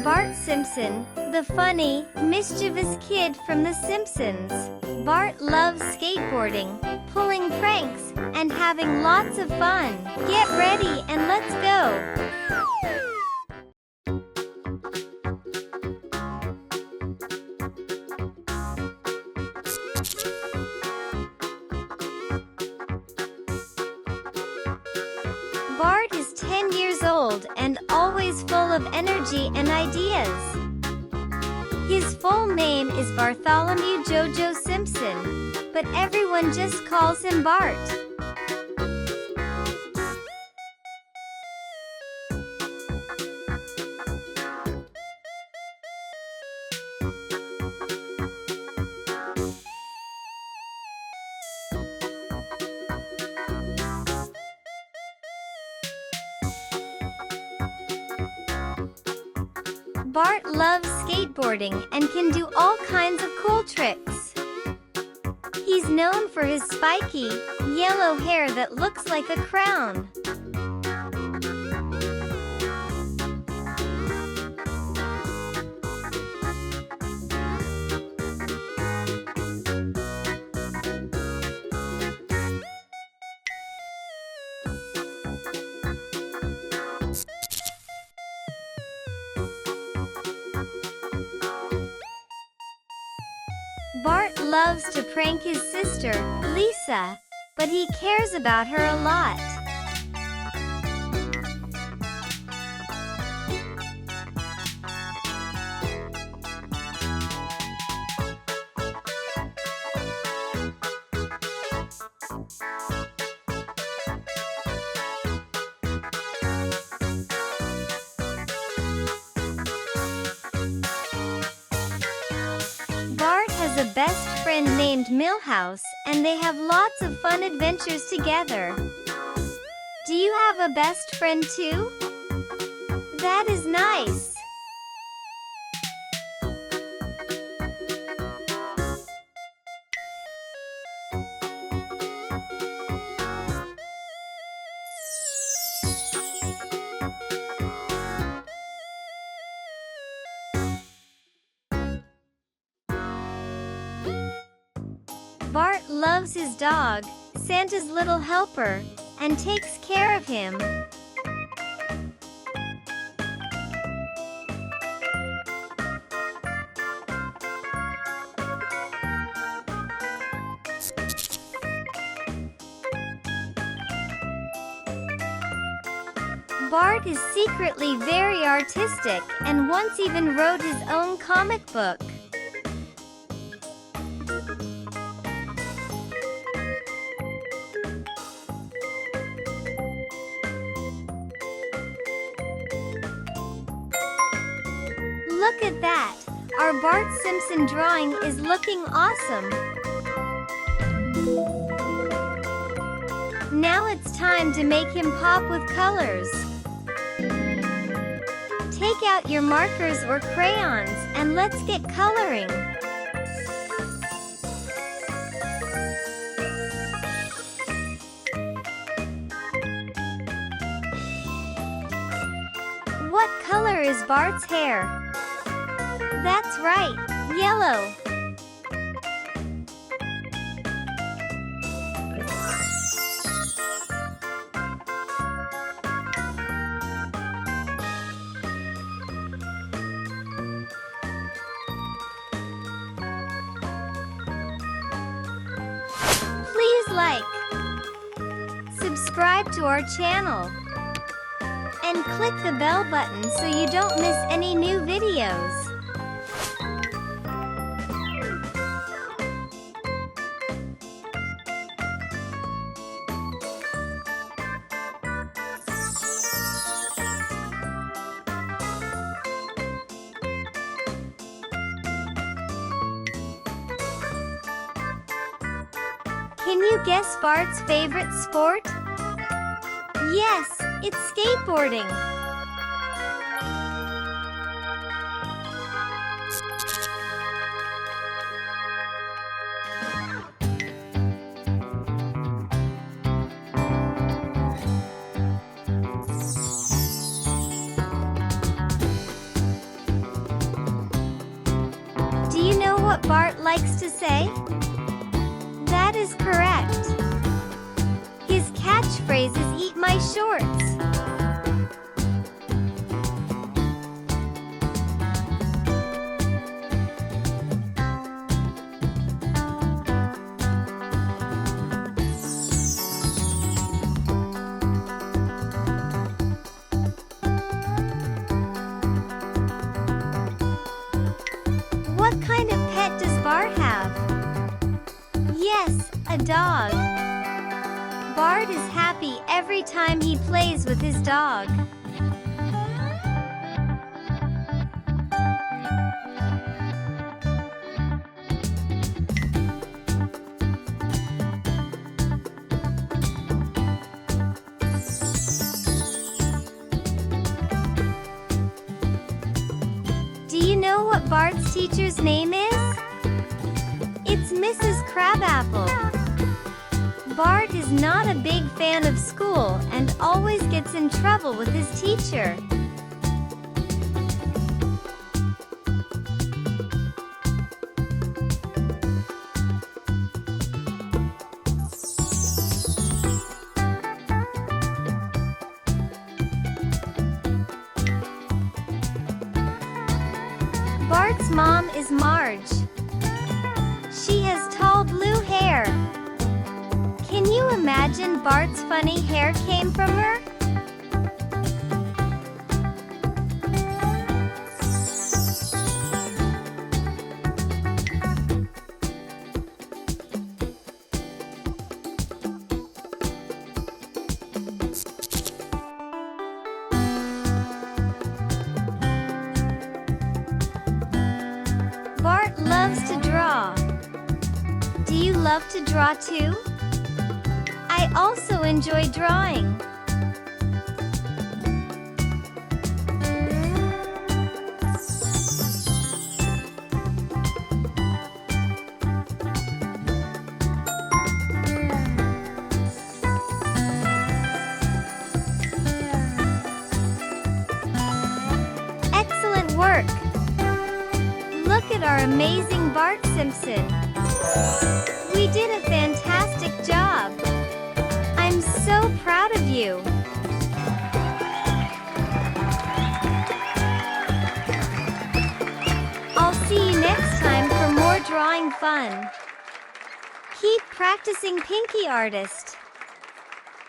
I'm Bart Simpson, the funny, mischievous kid from The Simpsons. Bart loves skateboarding, pulling pranks, and having lots of fun. Get ready and let's go! Bart is 10 years old and always full of energy and ideas. His full name is Bartholomew Jojo Simpson, but everyone just calls him Bart. Bart loves skateboarding and can do all kinds of cool tricks. He's known for his spiky, yellow hair that looks like a crown. Bart loves to prank his sister, Lisa, but he cares about her a lot. Bart has a best friend named Milhouse, and they have lots of fun adventures together. Do you have a best friend too? That is nice. Bart loves his dog, Santa's little helper, and takes care of him. Bart is secretly very artistic and once even wrote his own comic book. Look at that! Our Bart Simpson drawing is looking awesome! Now it's time to make him pop with colors. Take out your markers or crayons and let's get coloring. What color is Bart's hair? That's right, yellow. Please like, subscribe to our channel, and click the bell button so you don't miss any new videos. Can you guess Bart's favorite sport? Yes, it's skateboarding. likes to say? That is correct. His catchphrase is "Eat my shorts." What kind of pet does Bart have? Yes, a dog. Bart is happy every time he plays with his dog. Do you know what Bart's teacher's name is? It's Mrs. Crabapple. Bart is not a big fan of school and always gets in trouble with his teacher. Bart's mom is Marge. She has tall blue hair. Can you imagine Bart's funny hair came from her? Bart loves to draw. Do you love to draw too? I also enjoy drawing. Excellent work! Look at our amazing Bart Simpson. We did a fantastic job. I'm so proud of you. I'll see you next time for more drawing fun. Keep practicing, Pinky Artist.